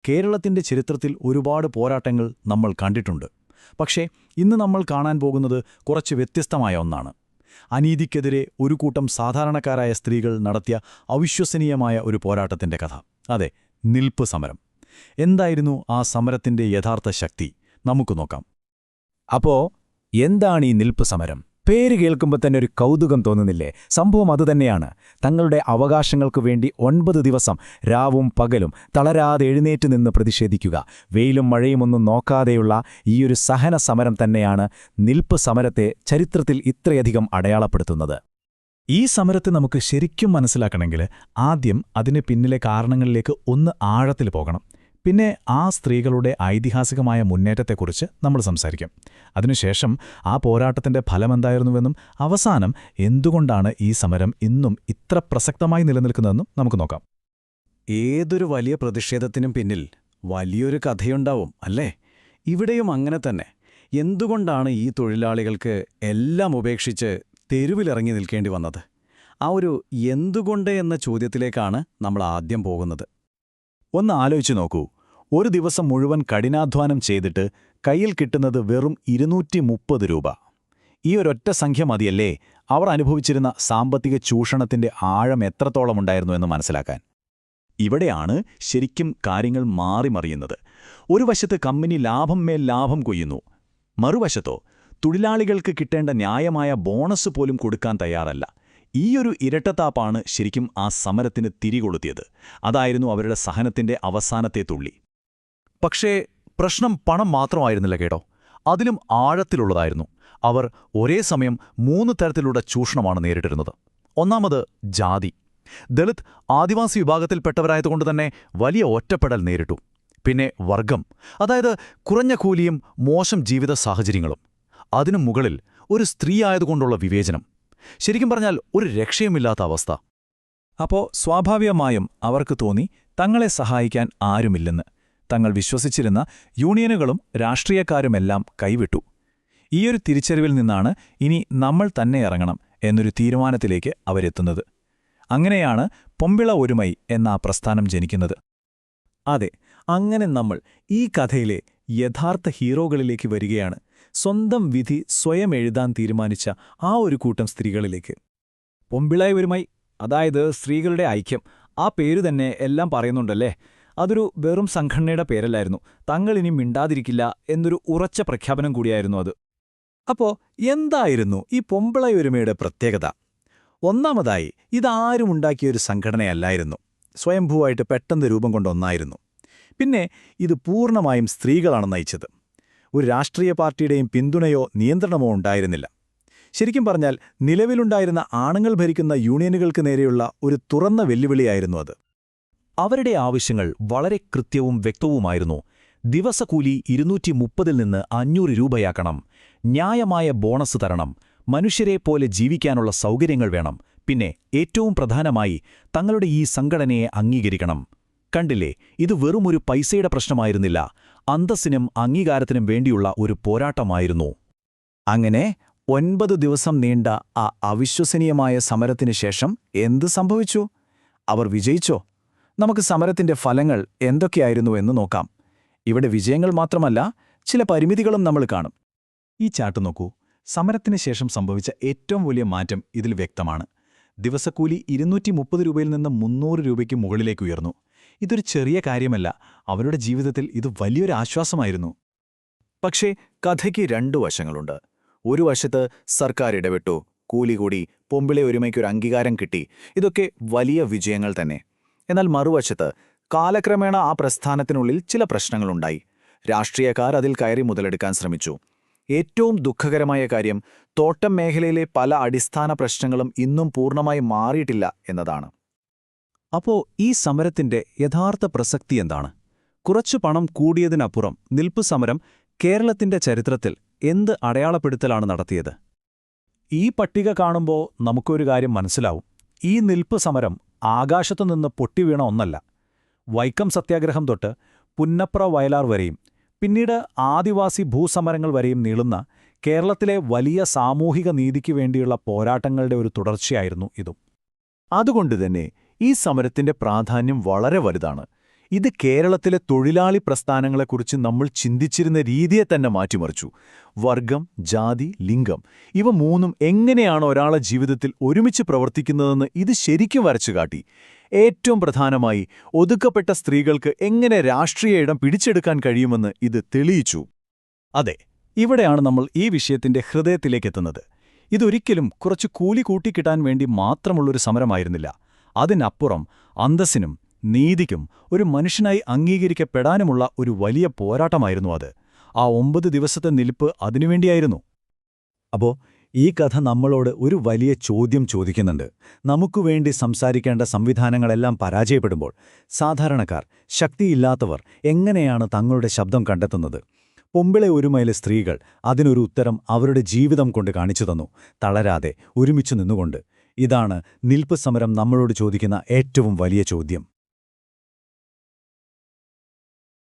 കേരളത്തിന്റെ ചരിത്രത്തിൽ ഒരുപാട് പോരാട്ടങ്ങൾ നമ്മൾ കണ്ടിട്ടുണ്ട്. പക്ഷേ ഇന്ന് നമ്മൾ കാണാൻ പോകുന്നത് കുറച്ച് വ്യത്യസ്തമായ ഒന്നാണ്. അനീതിക്കെതിരെ ഒരു കൂട്ടം സാധാരണക്കാരായ സ്ത്രീകൾ നടത്തിയ അവിശ്വസനീയമായ ഒരു പോരാട്ടത്തിന്റെ കഥ. അതെ, നിൽപ്പ് സമരം. എന്തായിരുന്നു ആ സമരത്തിന്റെ യഥാർത്ഥ ശക്തി? നമുക്ക് നോക്കാം. അപ്പോ എന്താണ് ഈ നിൽപ്പ് സമരം? പേര് കേൾക്കുമ്പോൾ തന്നെ ഒരു കൗതുകം തോന്നുന്നില്ലേ? സംഭവം അതുതന്നെയാണ്. തങ്ങളുടെ അവകാശങ്ങൾക്കു വേണ്ടി 9 ദിവസം രാവും പകലും തളരാതെ എഴുന്നേറ്റ് നിന്ന് പ്രതിഷേധിക്കുക. വെയിലും മഴയുമൊന്നും നോക്കാതെയുള്ള ഈയൊരു സഹന സമരം തന്നെയാണ് നിൽപ്പ് സമരത്തെ ചരിത്രത്തിൽ ഇത്രയധികം അടയാളപ്പെടുത്തുന്നത്. ഈ സമരത്തെ നമുക്ക് ശരിക്കും മനസ്സിലാക്കണമെങ്കിൽ ആദ്യം അതിന് പിന്നിലെ കാരണങ്ങളിലേക്ക് ഒന്ന് ആഴത്തിൽ പോകണം. പിന്നെ ആ സ്ത്രീകളുടെ ഐതിഹാസികമായ മുന്നേറ്റത്തെക്കുറിച്ച് നമ്മൾ സംസാരിക്കും. അതിനുശേഷം ആ പോരാട്ടത്തിന്റെ ഫലമെന്തായിരുന്നുവെന്നും അവസാനം എന്തുകൊണ്ടാണ് ഈ സമരം ഇന്നും ഇത്ര പ്രസക്തമായി നിലനിൽക്കുന്നതെന്നും നമുക്ക് നോക്കാം. ഏതൊരു വലിയ പ്രതിഷേധത്തിനും പിന്നിൽ വലിയൊരു കഥയുണ്ടാവും, അല്ലേ? ഇവിടെയും അങ്ങനെ തന്നെ. എന്തുകൊണ്ടാണ് ഈ തൊഴിലാളികൾക്ക് എല്ലാം ഉപേക്ഷിച്ച് തെരുവിലിറങ്ങി നിൽക്കേണ്ടി വന്നത്? ആ ഒരു എന്തുകൊണ്ട് എന്ന ചോദ്യത്തിലേക്കാണ് നമ്മൾ ആദ്യം പോകുന്നത്. ഒന്ന് ആലോചിച്ചു നോക്കൂ. ഒരു ദിവസം മുഴുവൻ കഠിനാധ്വാനം ചെയ്തിട്ട് കയ്യിൽ കിട്ടുന്നത് വെറും 230 രൂപ. ഈ ഒരൊറ്റ സംഖ്യ മതിയല്ലേ അവർ അനുഭവിച്ചിരുന്ന സാമ്പത്തിക ചൂഷണത്തിന്റെ ആഴം എത്രത്തോളമുണ്ടായിരുന്നു എന്ന് മനസ്സിലാക്കാൻ? ഇവിടെയാണ് ശരിക്കും കാര്യങ്ങൾ മാറിമറിയുന്നത്. ഒരു വശത്ത് കമ്പനി ലാഭം മേൽ ലാഭം കൊയ്യുന്നു, മറുവശത്തോ തൊഴിലാളികൾക്ക് കിട്ടേണ്ട ന്യായമായ ബോണസ് പോലും കൊടുക്കാൻ തയ്യാറല്ല. ഈയൊരു ഇരട്ടത്താപ്പാണ് ശരിക്കും ആ സമരത്തിന് തിരികൊളുത്തിയത്. അതായിരുന്നു അവരുടെ സഹനത്തിന്റെ അവസാനത്തെ തുള്ളി. പക്ഷേ പ്രശ്നം പണം മാത്രമായിരുന്നില്ല കേട്ടോ. അതിലും ആഴത്തിലുള്ളതായിരുന്നു. അവർ ഒരേ സമയം 3 തരത്തിലുള്ള ചൂഷണമാണ് നേരിട്ടിരുന്നത്. ഒന്നാമത് ജാതി. ദളിത് ആദിവാസി വിഭാഗത്തിൽപ്പെട്ടവരായതുകൊണ്ട് തന്നെ വലിയ ഒറ്റപ്പെടൽ നേരിട്ടു. പിന്നെ വർഗം, അതായത് കുറഞ്ഞ കൂലിയും മോശം ജീവിത സാഹചര്യങ്ങളും. അതിനു മുകളിൽ ഒരു സ്ത്രീ ആയതുകൊണ്ടുള്ള വിവേചനം. ശരിക്കും പറഞ്ഞാൽ ഒരു രക്ഷയുമില്ലാത്ത അവസ്ഥ. അപ്പോൾ സ്വാഭാവികമായും അവർക്ക് തോന്നി തങ്ങളെ സഹായിക്കാൻ ആരുമില്ലെന്ന്. തങ്ങൾ വിശ്വസിച്ചിരുന്ന യൂണിയനുകളും രാഷ്ട്രീയക്കാരുമെല്ലാം കൈവിട്ടു. ഈയൊരു തിരിച്ചറിവിൽ നിന്നാണ് ഇനി നമ്മൾ തന്നെ ഇറങ്ങണം എന്നൊരു തീരുമാനത്തിലേക്ക് അവരെത്തുന്നത്. അങ്ങനെയാണ് പൊമ്പിള ഒരുമൈ എന്ന ആ പ്രസ്ഥാനം ജനിക്കുന്നത്. അതെ, അങ്ങനെ നമ്മൾ ഈ കഥയിലെ യഥാർത്ഥ ഹീറോകളിലേക്ക് വരികയാണ്. സ്വന്തം വിധി സ്വയം എഴുതാൻ തീരുമാനിച്ച ആ ഒരു കൂട്ടം സ്ത്രീകളിലേക്ക്. പൊമ്പിള ഒരുമൈ, അതായത് സ്ത്രീകളുടെ ഐക്യം. ആ പേര് തന്നെ എല്ലാം പറയുന്നുണ്ടല്ലേ? അതൊരു വെറും സംഘടനയുടെ പേരല്ലായിരുന്നു. തങ്ങളിനി മിണ്ടാതിരിക്കില്ല എന്നൊരു ഉറച്ച പ്രഖ്യാപനം കൂടിയായിരുന്നു അത്. അപ്പോ എന്തായിരുന്നു ഈ പൊമ്പിള ഒരുമയുടെ പ്രത്യേകത? ഒന്നാമതായി, ഇതാരും ഉണ്ടാക്കിയൊരു സംഘടനയല്ലായിരുന്നു. സ്വയംഭൂവായിട്ട് പെട്ടെന്ന് രൂപം കൊണ്ട ഒന്നായിരുന്നു. പിന്നെ ഇത് പൂർണ്ണമായും സ്ത്രീകളാണ് നയിച്ചത്. ഒരു രാഷ്ട്രീയ പാർട്ടിയുടെയും പിന്തുണയോ നിയന്ത്രണമോ ഉണ്ടായിരുന്നില്ല. ശരിക്കും പറഞ്ഞാൽ നിലവിലുണ്ടായിരുന്ന ആണുങ്ങൾ ഭരിക്കുന്ന യൂണിയനുകൾക്ക് നേരെയുള്ള ഒരു തുറന്ന വെല്ലുവിളിയായിരുന്നു അത്. അവരുടെ ആവശ്യങ്ങൾ വളരെ കൃത്യവും വ്യക്തവുമായിരുന്നു. ദിവസക്കൂലി 230 നിന്ന് 500 രൂപയാക്കണം, ന്യായമായ ബോണസ് തരണം, മനുഷ്യരെപ്പോലെ ജീവിക്കാനുള്ള സൗകര്യങ്ങൾ വേണം, പിന്നെ ഏറ്റവും പ്രധാനമായി തങ്ങളുടെ ഈ സംഘടനയെ അംഗീകരിക്കണം. കണ്ടില്ലേ, ഇത് വെറുമൊരു പൈസയുടെ പ്രശ്നമായിരുന്നില്ല, അന്തസ്സിനും അംഗീകാരത്തിനും വേണ്ടിയുള്ള ഒരു പോരാട്ടമായിരുന്നു. അങ്ങനെ 9 ദിവസം നീണ്ട ആ അവിശ്വസനീയമായ സമരത്തിനു ശേഷം എന്ത് സംഭവിച്ചു? അവർ വിജയിച്ചോ? നമുക്ക് സമരത്തിന്റെ ഫലങ്ങൾ എന്തൊക്കെയായിരുന്നുവെന്ന് നോക്കാം. ഇവിടെ വിജയങ്ങൾ മാത്രമല്ല, ചില പരിമിതികളും നമ്മൾ കാണും. ഈ ചാർട്ട് നോക്കൂ. സമരത്തിന് ശേഷം സംഭവിച്ച ഏറ്റവും വലിയ മാറ്റം ഇതിൽ വ്യക്തമാണ്. ദിവസക്കൂലി 230 രൂപയിൽ നിന്ന് 300 രൂപയ്ക്ക് മുകളിലേക്ക് ഉയർന്നു. ഇതൊരു ചെറിയ കാര്യമല്ല. അവരുടെ ജീവിതത്തിൽ ഇത് വലിയൊരു ആശ്വാസമായിരുന്നു. പക്ഷേ കഥയ്ക്ക് 2 വശങ്ങളുണ്ട്. ഒരു വശത്ത് സർക്കാർ ഇടപെട്ടു, കൂലി കൂടി, പൊമ്പിള ഒരുമയ്ക്കൊരു അംഗീകാരം കിട്ടി. ഇതൊക്കെ വലിയ വിജയങ്ങൾ തന്നെ. എന്നാൽ മറുവശത്ത് കാലക്രമേണ ആ പ്രസ്ഥാനത്തിനുള്ളിൽ ചില പ്രശ്നങ്ങളുണ്ടായി. രാഷ്ട്രീയക്കാർ അതിൽ കയറി മുതലെടുക്കാൻ ശ്രമിച്ചു. ഏറ്റവും ദുഃഖകരമായ കാര്യം, തോട്ടം മേഖലയിലെ പല അടിസ്ഥാന പ്രശ്നങ്ങളും ഇന്നും പൂർണ്ണമായി മാറിയിട്ടില്ല എന്നതാണ്. അപ്പോ ഈ സമരത്തിന്റെ യഥാർത്ഥ പ്രസക്തി എന്താണ്? കുറച്ചു പണം കൂടിയതിനപ്പുറം നിൽപ്പ് സമരം കേരളത്തിന്റെ ചരിത്രത്തിൽ എന്ത് അടയാളപ്പെടുത്തലാണ് നടത്തിയത്? ഈ പട്ടിക കാണുമ്പോൾ നമുക്കൊരു കാര്യം മനസ്സിലാവും. ഈ നിൽപ്പ് സമരം ആകാശത്തുനിന്ന് പൊട്ടിവീണ ഒന്നല്ല. വൈക്കം സത്യാഗ്രഹം തൊട്ട് പുന്നപ്ര വയലാർ വരെയും പിന്നീട് ആദിവാസി ഭൂസമരങ്ങൾ വരെയും നീളുന്ന കേരളത്തിലെ വലിയ സാമൂഹിക നീതിക്ക് വേണ്ടിയുള്ള പോരാട്ടങ്ങളുടെ ഒരു തുടർച്ചയായിരുന്നു ഇതും. അതുകൊണ്ടുതന്നെ ഈ സമരത്തിന്റെ പ്രാധാന്യം വളരെ വലുതാണ്. ഇത് കേരളത്തിലെ തൊഴിലാളി പ്രസ്ഥാനങ്ങളെക്കുറിച്ച് നമ്മൾ ചിന്തിച്ചിരുന്ന രീതിയെ തന്നെ മാറ്റിമറിച്ചു. വർഗം, ജാതി, ലിംഗം ഇവ മൂന്നും എങ്ങനെയാണ് ഒരാളെ ജീവിതത്തിൽ ഒരുമിച്ച് പ്രവർത്തിക്കുന്നതെന്ന് ഇത് ശരിക്കും വരച്ചുകാട്ടി. ഏറ്റവും പ്രധാനമായി ഒതുക്കപ്പെട്ട സ്ത്രീകൾക്ക് എങ്ങനെ രാഷ്ട്രീയ ഇടം പിടിച്ചെടുക്കാൻ കഴിയുമെന്ന് ഇത് തെളിയിച്ചു. അതെ, ഇവിടെയാണ് നമ്മൾ ഈ വിഷയത്തിന്റെ ഹൃദയത്തിലേക്കെത്തുന്നത്. ഇതൊരിക്കലും കുറച്ച് കൂലി കൂട്ടിക്കിട്ടാൻ വേണ്ടി മാത്രമുള്ളൊരു സമരമായിരുന്നില്ല. അതിനപ്പുറം അന്തസ്സിനും നീതിക്കും ഒരു മനുഷ്യനായി അംഗീകരിക്കപ്പെടാനുമുള്ള ഒരു വലിയ പോരാട്ടമായിരുന്നു അത്. ആ 9 ദിവസത്തെ നിൽപ്പ് അതിനുവേണ്ടിയായിരുന്നു. അപ്പോ ഈ കഥ നമ്മളോട് ഒരു വലിയ ചോദ്യം ചോദിക്കുന്നുണ്ട്. നമുക്കുവേണ്ടി സംസാരിക്കേണ്ട സംവിധാനങ്ങളെല്ലാം പരാജയപ്പെടുമ്പോൾ സാധാരണക്കാർ, ശക്തിയില്ലാത്തവർ എങ്ങനെയാണ് തങ്ങളുടെ ശബ്ദം കണ്ടെത്തുന്നത്? പൊമ്പിളെ ഒരുമയിലെ സ്ത്രീകൾ അതിനൊരു ഉത്തരം അവരുടെ ജീവിതം കൊണ്ട് കാണിച്ചു തന്നു, തളരാതെ ഒരുമിച്ചു നിന്നുകൊണ്ട്. ഇതാണ് നിൽപ്പ് സമരം നമ്മളോട് ചോദിക്കുന്ന ഏറ്റവും വലിയ ചോദ്യം.